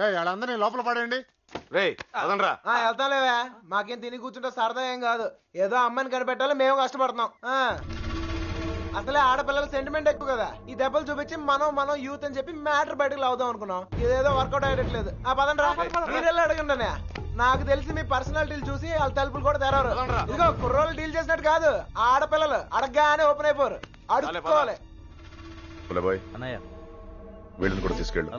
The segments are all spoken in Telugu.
వాళ్ళందరినీ లోపల పడేయండి. వెళ్తాలేవా, మాకేం తిని కూర్చుంటే సరదా ఏం కాదు. ఏదో అమ్మాయిని కనిపెట్టాలి, మేము కష్టపడుతున్నాం. అసలే ఆడపిల్లల సెంటిమెంట్ ఎక్కువ కదా. ఈ దెబ్బలు చూపించి మనం యూత్ అని చెప్పి మ్యాటర్ బయటకు లావుదాం అనుకున్నాం. ఇదేదో వర్కౌట్ అయ్యట్లేదు. పదండి రా, మీరెళ్ళి అడగండి. నాకు తెలిసి మీ పర్సనాలిటీలు చూసి వాళ్ళ తలుపులు కూడా తెరవరు. ఇదిగో కుర్రోళ్ళు డీల్ చేసినట్టు కాదు, ఆడపిల్లలు అడగగానే ఓపెన్ అయిపోరు. అడుక్కోవాలి. వీళ్ళని కూడా తీసుకెళ్ళు.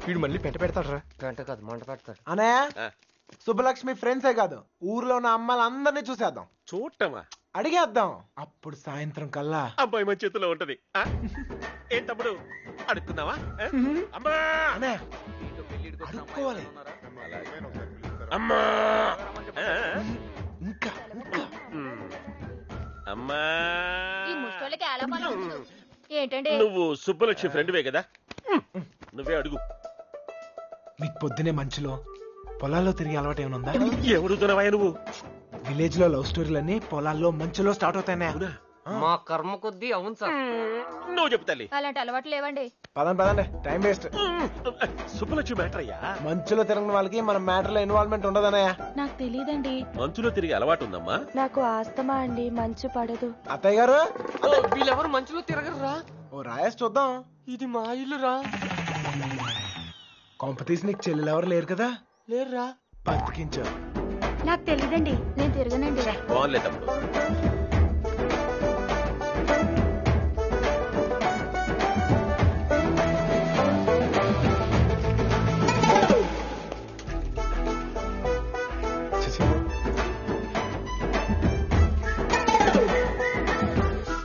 వీడు మళ్ళీ పెంట పెడతాడు. పెంట కాదు, మంట పెడతాడు. అన్నయ్య, శుభలక్ష్మి ఫ్రెండ్సే కాదు, ఊర్లో ఉన్న అమ్మాయిలందరినీ చూసేద్దాం. చూడటమా? అడిగేద్దాం. అప్పుడు సాయంత్రం కల్లా అబ్బాయి మన చేతిలో ఉంటది. ఏం తమ్ముడు అడుగుతున్నావా? అమ్మా అడుక్కోవాలి. అమ్మా ఇంకా అమ్మా, ఏంటండి? నువ్వు సుబ్బలక్ష్మి ఫ్రెండ్వే కదా, నువ్వే అడుగు. మీకు పొద్దునే మంచులో పొలాల్లో తిరిగి అలవాటు ఏమైనా ఉందా? ఎవడుతున్నావా నువ్వు? విలేజ్ లో లవ్ స్టోరీలన్నీ పొలాల్లో మంచులో స్టార్ట్ అవుతాయి. మా కర్మ కొద్దీ అవును సార్. నువ్వు చెప్తాలి. అలాంటి అలవాటు లేవండి. పదండి, టైం వేస్ట్. సుబ్బలక్ష్మి మ్యాటర్ అయ్యా. మంచులో తిరిగిన వాళ్ళకి మన మ్యాటర్ లో ఇన్వాల్వ్మెంట్ ఉండదన్నయ్య. నాకు తెలియదండి. మంచులో తిరిగి అలవాటు ఉందమ్మా. నాకు ఆస్తమా అండి, మంచు పడదు. అత్తయ్య గారు, వీళ్ళెవరు మంచులో తిరగరురా. ఓ రాయేసి చూద్దాం. ఇది మా ఇల్లురా. కాంపిటీషన్ నీకు చెల్లెలు ఎవరు లేరు కదా? లేరురా. బతికించు. నాకు తెలియదండి, నేను తిరగనండి. బాగుంది తమ్ముడు.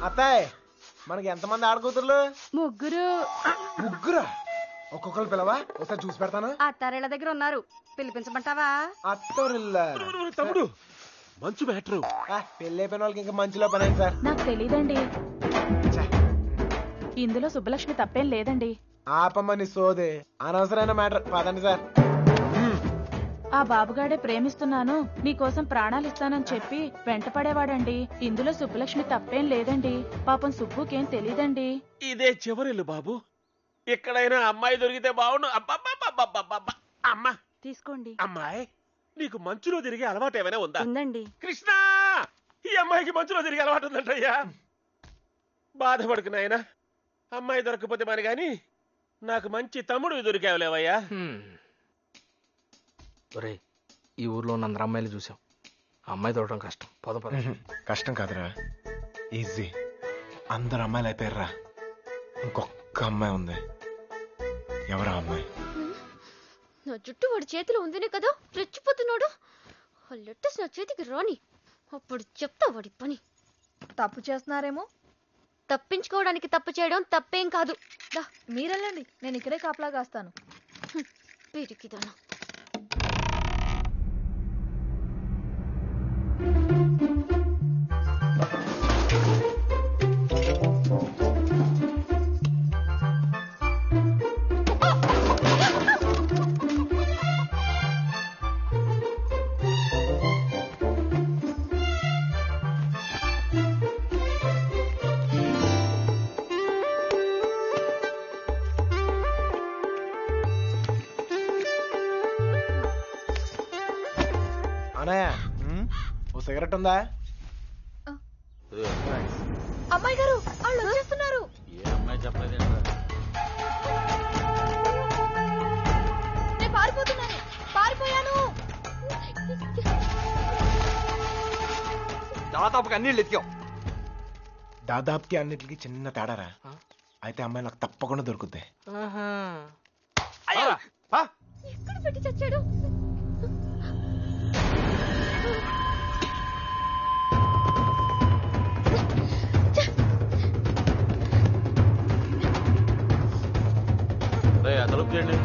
అత్తాయ్, మనకి ఎంతమంది ఆడకూతుర్లు? ముగ్గురా? ఒక్కొక్కరు పిలవా, ఒకసారి చూసి పెడతాను. అత్తారేళ్ల దగ్గర ఉన్నారు, పిలిపించమంటావా? అత్తోరిల్లా? తమ్ముడు మంచు మ్యాటరు. పెళ్లి అయిపోయిన వాళ్ళకి ఇంకా మంచులో పని సార్. నాకు తెలీదండి. ఇందులో సుబ్బలక్ష్మి తప్పేం లేదండి. ఆపమ్మని సోదే, అనవసరమైన మ్యాటర్. పదండి సార్. ఆ బాబుగాడే ప్రేమిస్తున్నాను, నీకోసం ప్రాణాలు ఇస్తానని చెప్పి వెంట పడేవాడండి. ఇందులో సుబ్బలక్ష్మి తప్పేం లేదండి. పాపం సుబ్బుకేం తెలీదండి. ఇదే చివరిల్లు బాబు, ఎక్కడైనా అమ్మాయి దొరికితే బాగుండు. అమ్మా తీసుకోండి. అమ్మాయి, నీకు మంచులో తిరిగే అలవాటు ఏమైనా ఉందా? ఉందండి. కృష్ణ, ఈ అమ్మాయికి మంచులో తిరిగే అలవాటు ఉందంటయ్యా. బాధపడుకు నాయనా, అమ్మాయి దొరకపోతే మరి గాని నాకు మంచి తమ్ముడు దొరికావులేవయ్యా. ఒరే, ఈ ఊర్లో ఉన్న అందరు అమ్మాయిలు చూసాం, అమ్మాయి దొరకడం కష్టం. పద. కష్టం కాదురా, ఈజీ. అందరు అమ్మాయిలు అయిపోయారా, ఇంకొక అమ్మాయి ఉంది. ఎవరా అమ్మాయి? నా జుట్టు వాడి చేతిలో ఉందినే కదా రెచ్చిపోతున్నాడు. ఆ లెట్టర్స్ నా చేతికి రాని, అప్పుడు చెప్తా వాడి పని. తప్పు చేస్తున్నారేమో. తప్పించుకోవడానికి తప్పు చేయడం తప్పేం కాదు. మీరెళ్ళండి, నేను ఇక్కడే కాపలా కాస్తాను. పిరికిదానా. ఓ సిగరెట్ ఉందా? అమ్మాయి గారు, వాళ్ళు వచ్చేస్తున్నారు. ఏ అమ్మాయి చెప్పలేదు? నేను పారిపోతున్నాను, పారిపోయాను. దాదాపుగా అన్ని ఎత్తికాం. దాదాపుకి అన్నిటికి చిన్న తేడారా. అయితే అమ్మాయి నాకు తప్పకుండా దొరుకుద్ది. ఎక్కడ పెట్టి చచ్చాడు? తలుపు చేయండి.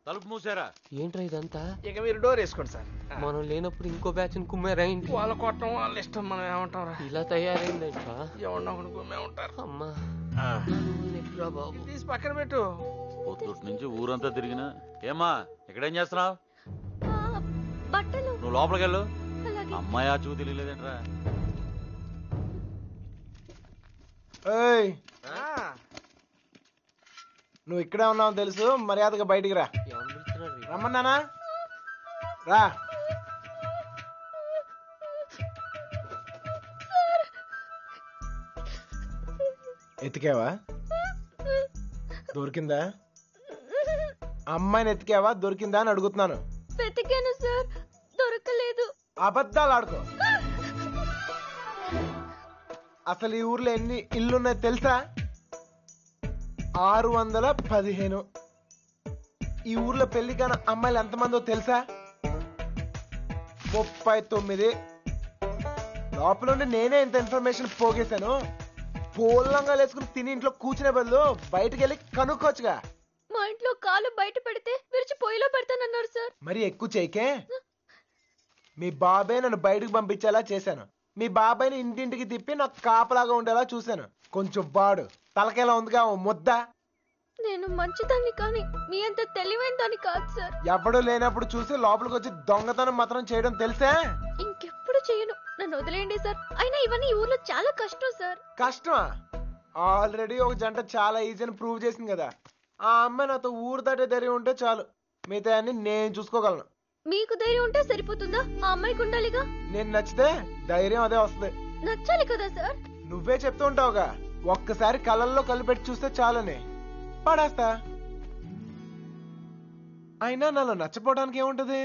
తలుపు మూసారా? ఏంట్రా ఇదంతా? ఇక మీరు డోర్ వేసుకోండి సార్. మనం లేనప్పుడు ఇంకో బ్యాచ్ కుమ్మారా ఏంటి? వాళ్ళ కొట్టడం వాళ్ళ ఇష్టం, మనం ఏమంటాం రా. ఇలా తయారైందంటా? ఎవరినో ఒకటి కుమ్మే ఉంటారు. అమ్మా బాబు తీసి పక్కన పెట్టు. పొద్దుటి నుంచి ఊరంతా తిరిగినా. ఏమ్మా ఇక్కడేం చేస్తున్నావు? బట్టలు. నువ్వు లోపలికి వెళ్ళు. అలాగే. అమ్మాయి ఆ చూ తెలియలేదేంట్రా? ఏయ్, నువ్వు ఇక్కడే ఉన్నావు తెలుసు, మర్యాదగా బయటికి రా. ఎవరు పిలుస్తున్నారు? రమ్మన్నానా? రా. ఎతికావా? దొరికిందా? అమ్మాయిని ఎతికావా? దొరికిందా అని అడుగుతున్నాను. వెతికాను సార్, దొరకలేదు. అబద్ధాలు ఆడుకో. అసలు ఈ ఊర్లో ఎన్ని ఇల్లున్నాయి తెలుసా? 615. ఈ ఊర్లో పెళ్లి కాని అమ్మాయిలు ఎంతమందో తెలుసా? 39. లోపల నేనే ఇంత ఇన్ఫర్మేషన్ పోగేశాను. పోలంగా వేసుకుని తిని ఇంట్లో కూర్చునే బదులు బయటకు వెళ్ళి కనుక్కోవచ్చుగా. మా ఇంట్లో కాలు బయట పెడితే విరిచి పొయ్యిలో పెడతానన్నారు సార్. మరి ఎక్కువ చేయకే. మీ బాబాయ్ నన్ను బయటకు పంపించేలా చేశాను. మీ బాబాయ్ని ఇంటింటికి తిప్పి నాకు కాపలాగా ఉండేలా చూశాను. కొంచెం బాడు తలకేలా ఉందిగా ఓ ముద్ద. నేను మంచిదాన్ని కానీ మీ అంత తెలివైన దాన్ని కాదు సార్. ఎవడూ లేనప్పుడు చూసి లోపలికి వచ్చి దొంగతనం మాత్రం చేయడం తెలుసా? ఇంకెప్పుడు చేయను, నన్ను వదిలేయండి సార్. అయినా ఇవన్నీ ఈ ఊర్లో చాలా కష్టం సార్. కష్టమా? ఆల్రెడీ ఒక జంట చాలా ఈజీ అని ప్రూవ్ చేసింది కదా. ఆ అమ్మాయి నాతో ఊరు దాటే ధైర్యం ఉంటే చాలు, మిగతా అన్ని నేను చూసుకోగలను. మీకు ధైర్యం ఉంటే సరిపోతుందా? ఆ అమ్మాయికి ఉండాలిగా. నేను నచ్చితే ధైర్యం అదే వస్తుంది. నచ్చాలి కదా సార్. నువ్వే చెప్తూ ఉంటావుగా, ఒక్కసారి కళ్ళల్లో కళ్ళు పెట్టి చూస్తే చాలని. పడేస్తా. అయినా నాలో నచ్చపోవడానికి ఏముంటది?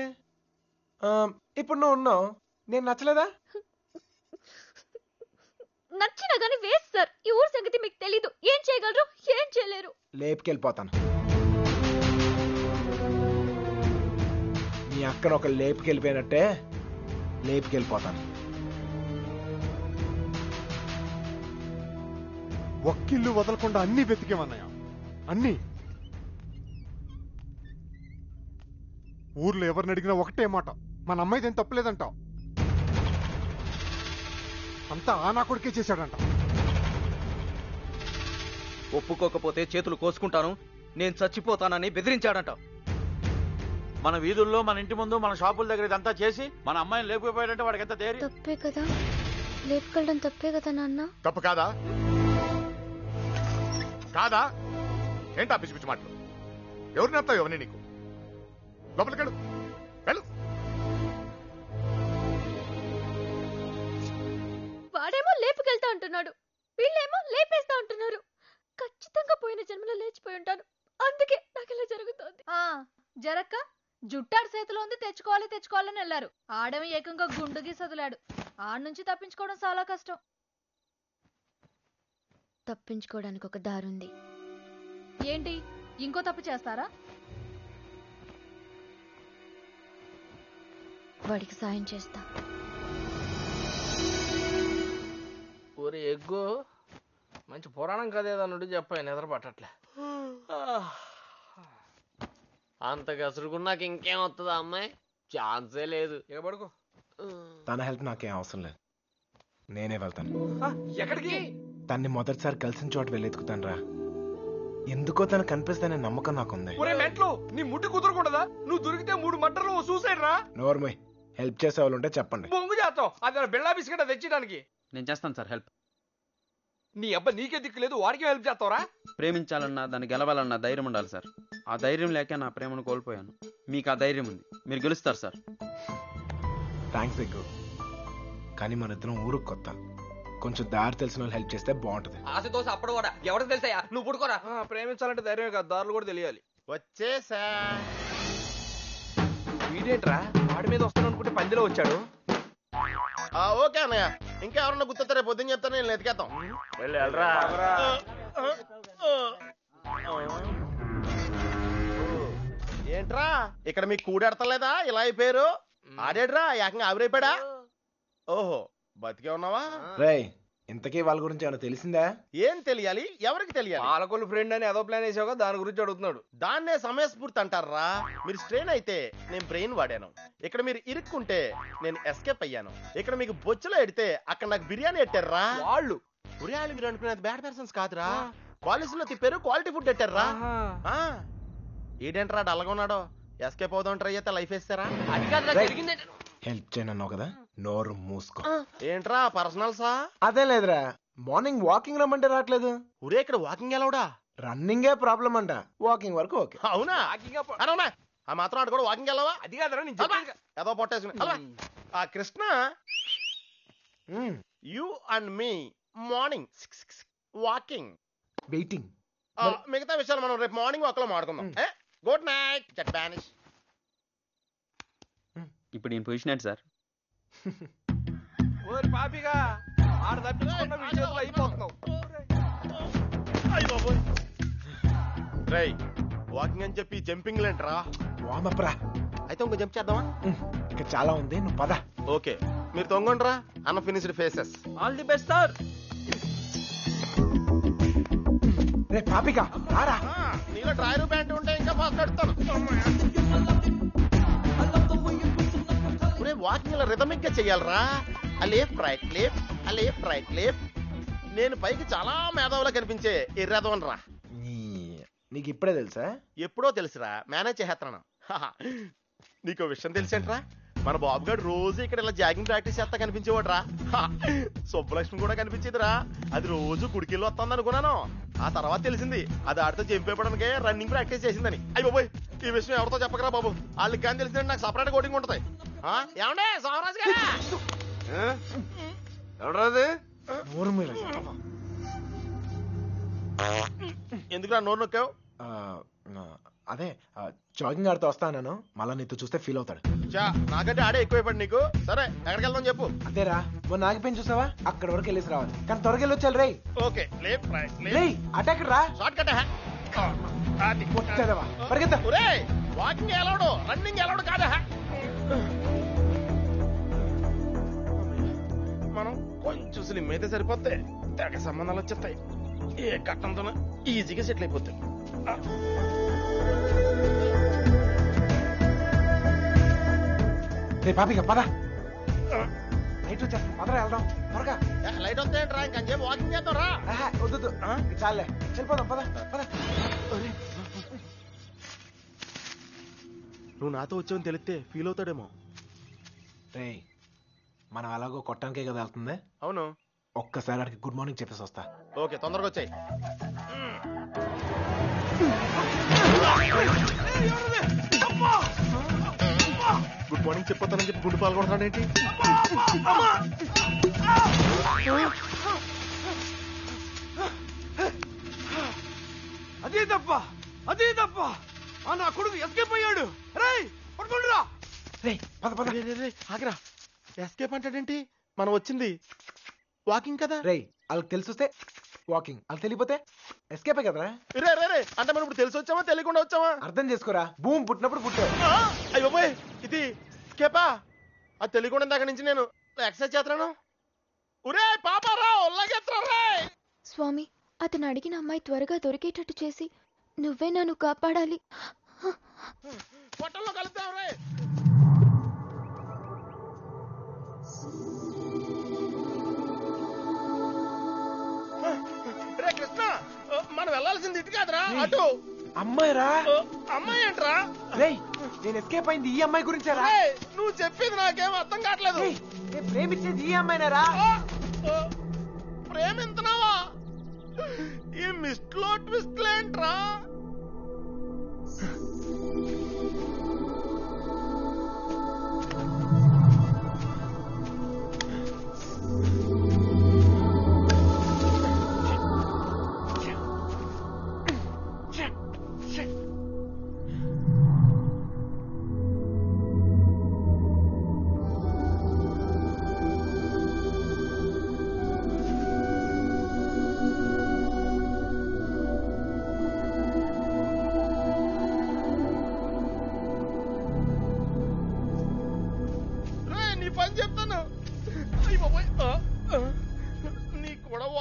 ఇప్పుడు నువ్వు ఉన్నావు, నేను నచ్చలేదా? నచ్చినా గానీ వేస్ట్ సార్. ఈ ఊరు సంగతి మీకు తెలీదు. ఏం చేయగలరు, ఏం చేయలేరు. లేపుకెళ్ళిపోతాను. నీ అక్కను ఒక లేపుకెళ్ళిపోయినట్టే లేపుకెళ్ళిపోతాను. ఒక్కిల్లు వదలకుండా అన్ని వెతికేమన్నాయ, అన్ని. ఊర్లో ఎవరిని అడిగినా ఒకటే మాట, మన అమ్మాయిదేం తప్పలేదంటావు. అంతా ఆ నా కొడుకే చేశాడంట. ఒప్పుకోకపోతే చేతులు కోసుకుంటాను, నేను చచ్చిపోతానని బెదిరించాడంట. మన వీధుల్లో, మన ఇంటి ముందు, మన షాపుల దగ్గర ఇదంతా చేసి మన అమ్మాయిని లేకపోయాడంటే వాడికి ఎంత ధైర్యం? తప్పే కదా, లేపుకెళ్ళడం తప్పే కదా నాన్న. తప్పు కాదా? కాదా? ఏంటా పిచ్చి పిచ్చి మాటలు? ఎవరు నేర్తావు ఎవరిని నీకు? లోపలికెళ్ళు, వెళ్ళు. వాడేమో లేపుకెళ్తా అంటున్నాడు, వీళ్ళేమో లేపేస్తా అంటున్నారు. ఖచ్చితంగా పోయిన జన్మలో లేచిపోయి ఉంటాను, అందుకే నాకు ఇలా జరుగుతోంది. జరక్క జుట్టాడు చేతిలో ఉంది, తెచ్చుకోవాలని వెళ్ళారు. ఆడమి ఏకంగా గుండుకి సదులాడు. ఆడ నుంచి తప్పించుకోవడం చాలా కష్టం. తప్పించుకోవడానికి ఒక దారుంది. ఏంటి, ఇంకో తప్పు చేస్తారా? వాడికి సాయం చేస్తా. ఊరి ఎగ్గు మంచి పురాణం కదేదా నుండి చెప్పాయి, నిద్ర పట్టట్లే. అంత గసురుకున్నాక ఇంకేం వస్తుందా అమ్మాయి? ఛాన్సే లేదు. ఇక పడుకో. తన హెల్ప్ నాకేం అవసరం లేదు, నేనే వెళ్తాను. ఎక్కడికి? తన్ని మొదటిసారి కలిసిన చోట వెళ్ళి ఎత్తుకుతాను రా. ఎందుకో తను కనిపిస్తానే నమ్మకం నాకుంది. మెంట్లు, నీ ముట్టి కుదరకూడదా? నువ్వు దొరికితే 3 మట్టర్లు సూసైడ్ రా. నోర్మోయ్, హెల్ప్ చేసే వాళ్ళు ఉంటే చెప్పండి. బొంగు చేస్తావు, అది బిళ్ళా బిస్కెట్ తెచ్చడానికి. నేను చేస్తాను సార్ హెల్ప్. నీ అబ్బా నీకే దిక్కులేదు, వాడికి హెల్ప్ చేస్తావరా? ప్రేమించాలన్నా, దాన్ని గెలవాలన్నా ధైర్యం ఉండాలి సార్. ఆ ధైర్యం లేక నా ప్రేమను కోల్పోయాను. మీకు ఆ ధైర్యం ఉంది, మీరు గెలుస్తారు సార్. థ్యాంక్స్ ఎగ్గు, కానీ మన ఇద్దరం ఊరుకు కొత్త. కొంచెం దారి తెలిసిన వాళ్ళు హెల్ప్ చేస్తే బాగుంటది. ఆశతోసి అప్పుడు కూడా ఎవరికి తెలుసాయా? నువ్వు పుడుకోరా. ప్రేమించాలంటే ధైర్యం కాదు, దారులు కూడా తెలియాలి. వచ్చేసా. వీడేంట్రా వాడి మీద వస్తాను అనుకుంటే పందిలో వచ్చాడు. ఓకే అన్నయ్య, ఇంకా ఎవరన్నా గుర్తొస్తే రేపు పొద్దున్న చెప్తాను, నేను ఎతికేద్దాం. ఏంట్రా ఇక్కడ మీకు కూడెడతలేదా? ఇలా అయిపోయారు. ఆడేడ్రా ఏకంగా ఆవిరైపోయాడా? ఓహో, బతికే ఉన్నావా? రేయ్, ఇంతకీ వాళ్ళ గురించి ఏమైనా తెలిసిందా? ఏం తెలియాలి, ఎవరికి తెలియాలి? పాలకొల్లు ఫ్రెండ్ అని ఏదో ప్లాన్ వేసావుగా, దాని గురించి అడుగుతున్నాడు. దాన్నే సమయస్ఫూర్తి అంటారా? మీరు స్ట్రెయిన్ అయితే నేను బ్రెయిన్ వాడాను, ఇక్కడ మీరు ఇరుక్కుంటే నేను ఎస్కేప్ అయ్యాను, ఇక్కడ మీకు బొచ్చులో ఎడితే అక్కడ నాకు బిర్యానీ ఎట్టారా వాళ్ళు. బిర్యానీ మీరు అనుకునేది బ్యాడ్ పర్సన్స్ కాదురా, కాలేజీలో తిప్పారు, క్వాలిటీ ఫుడ్ ఎట్టారా. ఏంటంటారా డల్గా ఉన్నాడో? ఎస్కేప్ అవుదాం ట్రై అయితే లైఫ్ వేస్తారా? అది కాదు జరిగింది. హెల్ప్ చేయనన్నావు కదా, నోరు మూసుకో. ఏంట్రా పర్సనల్సా? అదే లేదురా, మార్నింగ్ వాకింగ్ రమ్మంటే రావట్లేదు. ఊరే ఇక్కడ వాకింగ్ ఎలవడా? రన్నింగే ప్రాబ్లం అంట, వాకింగ్ వరకు ఓకే. అవునా? అవునా ఆ మాత్రం ఆడు కూడా వాకింగ్ వెళ్ళవా? అది కాదురా నేను చెప్పేది. ఏదో పొట్టేసుకుని ఆ Krishna you and me morning walking waiting. మిగతా విషయాలు మనం రేపు మార్నింగ్ వాక్ లో మాట్లాడుకుందాం. గుడ్ నైట్ జట్ బానిష్. ఇప్పుడు నేను పొజిషన్ ఏంటి సార్? ఓరి పాపిగా ఆడ తప్పించుకున్న విషయంలో అయిపోతున్నావు. రై వాకింగ్ అని చెప్పి జంపింగ్ లేంట్రా? వామప్ రా. అయితే ఇంకో జంప్ చేద్దామా? ఇంకా చాలా ఉంది, నువ్వు పద. ఓకే మీరు తొంగండ్రా. Unfinished faces. All the best sir. రే పాపిగా రారా. నీలో డ్రాయర్ ప్యాంట్ ఉంటే ఇంకా ఫాస్ట్ కడతాను. వాకింగ్ ఇలా రిథమిక్ గా చెయ్యాలరా. Left right left left right left. నేను పైకి చాలా మేధావులా కనిపించే ఎర్రదవన్ రా. నీకు ఇప్పుడే తెలుసా? ఎప్పుడో తెలుసురా, మేనేజ్ చేస్తున్నాను. నీకు విషయం తెలిసేంట్రా, మన బాబు గారు రోజు ఇక్కడ ఇలా జాగింగ్ ప్రాక్టీస్ చేస్తా కనిపించేవాడు రా. సుబ్బలక్ష్మి కూడా కనిపించేదిరా, అది రోజు కుడికిల్లో వస్తుంది అనుకున్నాను. ఆ తర్వాత తెలిసింది అది ఆడితో చంపేపడానికే రన్నింగ్ ప్రాక్టీస్ చేసిందని. అయ్యి బాబోయ్, ఈ విషయం ఎవరితో చెప్పకరా బాబు, వాళ్ళకి కానీ తెలిసిందంటే నాకు సపరేట్ కోటింగ్ ఉంటుంది. ఏమండే సోమరాజు గారు? ఎవరాది? ఎందుకురా నోరు నొక్కావు? అదే జాగింగ్ ఆడితో వస్తాను, మళ్ళా నీతో చూస్తే ఫీల్ అవుతాడు. నాకంటే ఆడే ఎక్కువైపోయాడు నీకు. సరే ఎక్కడికి వెళ్దాం చెప్పు. అదేరా మొన్న ఆగిపోయింది చూసావా, అక్కడ వరకు వెళ్ళేసి రావాలి, కానీ త్వరగా వెళ్ళొచ్చాలి. రే ఓకే లేఫ్ట్ రైట్ అటాక్ రా. షార్ట్ కట్ పరిగెత్తా. వాకింగ్ ఎలవడు, రన్నింగ్ ఎలవడు కాదా. మనం కొంచెం స్లిమ్ అయితే సరిపోతే తెగ సంబంధాలు వచ్చేస్తాయి. ఏ కట్టంతో ఈజీగా సెటిల్ అయిపోతాయి. రే పాపిగా పద. లైట్ వచ్చేస్తా, పదరా వెళ్దాం త్వరగా. లైట్ వస్తాయంట్రా, ఇంకొంచెం వాకింగ్ చేద్దాం రా. వద్దు చాలే, వెళ్ళిపోదాం పద పద. నువ్వు నాతో వచ్చావని తెలిస్తే ఫీల్ అవుతాడేమో. రే మనం అలాగో కొట్టానికే కదా వెళ్తుంది. అవును, ఒక్కసారి అడిగి గుడ్ మార్నింగ్ చెప్పేసి వస్తా. ఓకే తొందరగా వచ్చాయి. గుడ్ మార్నింగ్ చెప్పొస్తానని చెప్పి గుండు పాల్గొడతాడు ఏంటి? అదే తప్ప నా కొడుకు ఎస్కేప్ అయ్యాడు. పడుకుంటురా. ఆగరా, ఎస్కేప్ అంటాడేంటి? మనం వచ్చింది వాకింగ్ కదా. రే వాళ్ళకి తెలిసి వస్తే వాకింగ్, వాళ్ళకి తెలియపోతే ఎస్కేపే కదరా. రే అంటే మనం ఇప్పుడు తెలిసి వచ్చామా తెలియకుండా వచ్చామా? అర్థం చేసుకోరా, భూమి పుట్టినప్పుడు పుట్టావు. అయ్యో పోయ్, ఇది స్కేపా? అది తెలియకుండా దగ్గర నుంచి నేను ఎక్సర్సైజ్ చేస్తున్నాను. ఉరే పాపారా ఒళ్ళగెత్తరా. స్వామి, అతను అడిగిన అమ్మాయి త్వరగా దొరికేటట్టు చేసి నువ్వే నన్ను కాపాడాలి. పొట్టల్లో కలుద్దాం రే. రే కృష్ణ, మనం వెళ్ళాల్సింది ఇటు కాదురా, అటు. అమ్మాయిరా. అమ్మాయి ఏంట్రా? రే నేను ఎస్కేప్ అయింది ఈ అమ్మాయి గురించారా? నువ్వు చెప్పింది నాకేం అర్థం కావట్లేదు. నేను ప్రేమించేది ఈ అమ్మాయినారా? ప్రేమించున్నావా? ఈ మిస్ట్లో ట్విస్ట్లేంట్రా?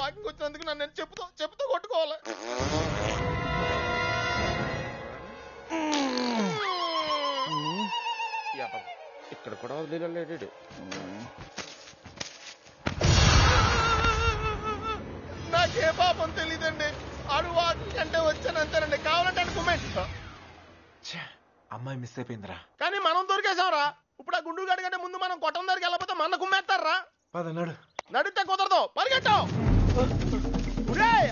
వాకింగ్ వచ్చినందుకు నన్ను నేను చెప్పుతో కొట్టుకోవాలి. ఇక్కడ కూడా వదిలేడు. నాకే పాపం తెలీదండి. ఆడు వాకింగ్ అంటే వచ్చానంతేనండి. కావాలంటే అనుకోమేంటి. అమ్మాయి మిస్ అయిపోయిందిరా. కానీ మనం దొరికేసాంరా. ఇప్పుడు ఆ గుండు గాడి కంటే ముందు మనం కొట్టం దగ్గరికి వెళ్ళకపోతే మన కుమ్మేస్తారా? పదన్నాడు. నడితే కుదరదు. పరిగెట్టు.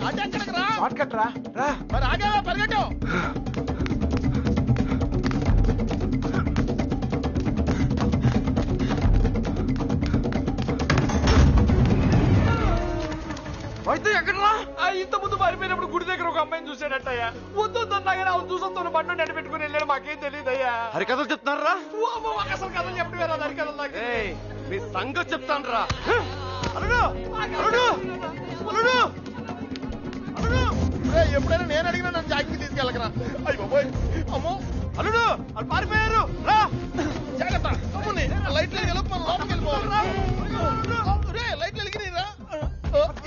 అటు ఎక్కడికి రా. షార్ట్ కట్ రా. మరి ఆగేవా? పరిగెట్టు. అయితే ఎక్కడరా? ఇంత ముందు పారిపోయినప్పుడు గుడి దగ్గర ఒక అమ్మాయిని చూసాడట్టయ్యా. వద్దొద్దన్నాగానే అవును చూసొద్దు బండి నెట్టు పెట్టుకుని వెళ్ళాడు. మాకేం తెలియదయ్యా. హరికథలు చెప్తున్నారా? అసలు కథలు చెప్పడం వేరే హరికథలు. మీ సంగతి చెప్తాను రా. ఎప్పుడైనా నేను అడిగినా నన్ను జాగ్రత్త తీసుకెళ్ళకరా. అయ్యి బాబోయ్. అమ్మో అల్లుడు వాళ్ళు పారిపోయారు. రా జాగ్రత్త. అమ్ముని లైట్లు వెలిగి మనం లోపలికి వెళ్ళిపోవాలి. లైట్లు వెలిగిరా.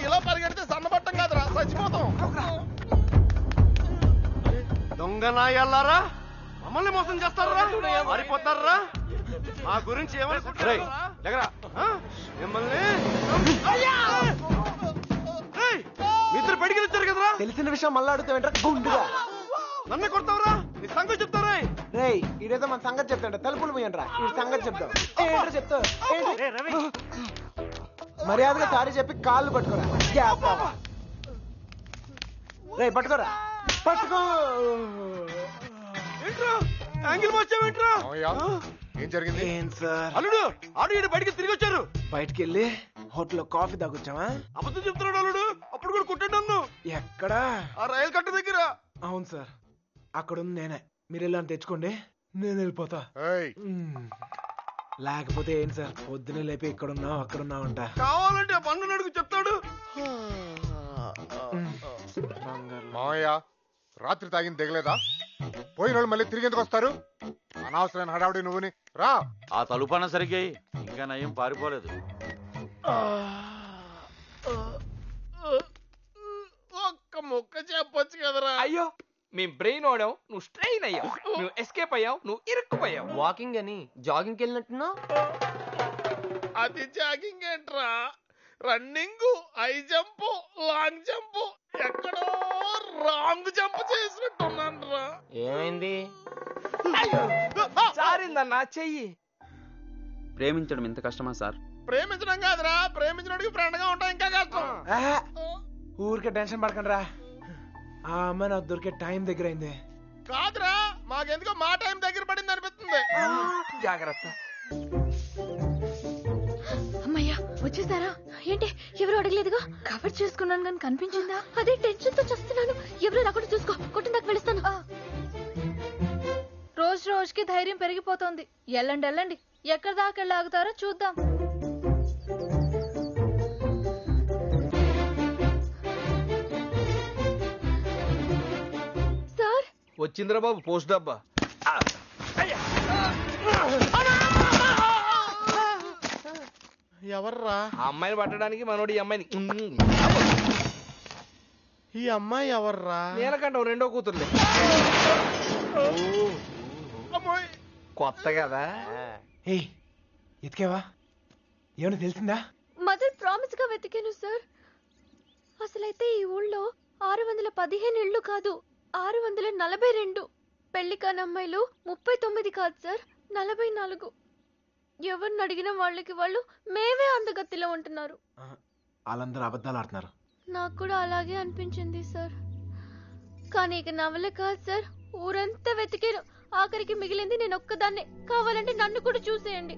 ఇలా పరిగెడితే సన్నబట్టం కాదురా, చచ్చిపోతాం. దొంగ నాయల్లారా, మమ్మల్ని మోసం చేస్తారా? మారిపోతారా? మా గురించి ఏమనుకుంటారా? మిమ్మల్ని ఇద్దరు బయటికి వచ్చారు కదరా. తెలిసిన విషయం మళ్ళీ అడుగుతావేంట్రా గుండుగా? నన్ను కొడతావురా? నీ సంగతి చెప్తారా? రేయ్ ఇదేదో మన సంగతి చెప్తాంట. తలుపులు పోయండి రా. ఈ సంగతి చెప్తావు. ఏంట్రా చెప్తావు? మర్యాదగా సారీ చెప్పి కాళ్ళు పట్టుకోరా. రేయ్ పట్టుకోరా. పట్టుకో. ఏంట్రా యాంగిల్ వచ్చావేంట్రా? ఏం జరిగింది? ఏం సార్ అల్లుడు ఆడు ఈడు బయటికి తిరిగి వచ్చారు. బయటికి వెళ్ళి హోటల్లో కాఫీ తాగొచ్చావా? అబద్ధం చెప్తున్నాడు అల్లుడు. అప్పుడు కూడా కొట్టాడు నన్ను. ఎక్కడా? ఆ రైలు కట్ట దగ్గర. అవును సార్ అక్కడ ఉంది నేనే. మీరు వెళ్ళని తెచ్చుకోండి, నేను వెళ్ళిపోతా. లేకపోతే ఏంటి సార్ పొద్దునే లేపి ఇక్కడున్నావు అక్కడున్నావు అంట. కావాలంటే ఆ పండు అడుగు చెప్తాడు. మామయ్య రాత్రి తాగింది దిగలేదా? పోయిన వాళ్ళు మళ్ళీ తిరిగి ఎందుకు వస్తారు? అనవసరమైన హడావుడి నువ్వుని రా. ఆ తలుపన సరిగ్గా ఇంకా నయం పారిపోలేదు. ఒక్క ముక్క చెప్పొచ్చు కదరా. అయ్యో మేము బ్రెయిన్ ఓడావు, నువ్వు స్ట్రెయిన్ అయ్యావు. నువ్వు ఎస్కేప్ అయ్యావు, నువ్వు ఇరుక్కుపోయావు. వాకింగ్ అని జాగింగ్కి వెళ్ళినట్టున్నా. అది జాగింగ్ ఏంట్రా? Running, high jump, long jump, ఎక్కడో రాంగ్ జంప్ చేసినట్టున్నాను రా. ఏమైంది? సారిందన్నా చెయ్యి. ప్రేమించడం ఇంత కష్టమా సార్? ప్రేమించడం కాదురా, ప్రేమించడానికి ఫ్రెండ్ గా ఉంటాం ఇంకా కష్టం. ఊరికే టెన్షన్ పడకండి రా. ఆ అమ్మాయి నాకు దొరికే టైం దగ్గర అయింది. కాదురా మాకెందుకో మా టైం దగ్గర పడింది అనిపిస్తుంది. జాగ్రత్త. అమ్మయ్యా వచ్చేసారా? ఏంటి ఎవరు అడగలేదుగా? కవర్ చేసుకున్నాను కానీ కనిపించిందా? అదే టెన్షన్ తో చేస్తున్నాను. ఎవరు రాకుండా చూసుకో. కొట్టిన దాకా వెళుస్తాను. రోజు రోజుకి ధైర్యం పెరిగిపోతుంది. వెళ్ళండి వెళ్ళండి. ఎక్కడి దాకా వెళ్ళాగుతారో చూద్దాం. సార్ వచ్చిందిరా బాబు పోస్ట్ డబ్బా. ఎవర్రా? ఆ అమ్మాయిని పట్టడానికి మనోడు ఈ అమ్మాయిని. ఈ అమ్మాయి ఎవర్రా? నేనకంటావు రెండో కూతుర్లే. కొత్త కదా. ఎతికేవా? ఏమన్నా తెలిసిందా? మదర్ ప్రామిస్ గా వెతికాను సార్. అసలైతే ఈ ఊళ్ళో 615 ఇళ్ళు కాదు, 642. పెళ్లి కాని అమ్మాయిలు 39 కాదు సార్, 44. ఎవరిని అడిగిన వాళ్ళకి వాళ్ళు మేమే అందగత్తిలో ఉంటున్నారు. వాళ్ళందరూ అబద్ధాలు ఆడుతున్నారు. నాకు కూడా అలాగే అనిపించింది సార్. కానీ ఇక నవలే కాదు సార్, ఊరంతా వెతికాను. ఆఖరికి మిగిలింది నేను ఒక్కదాన్నే. కావాలంటే నన్ను కూడా చూసేయండి.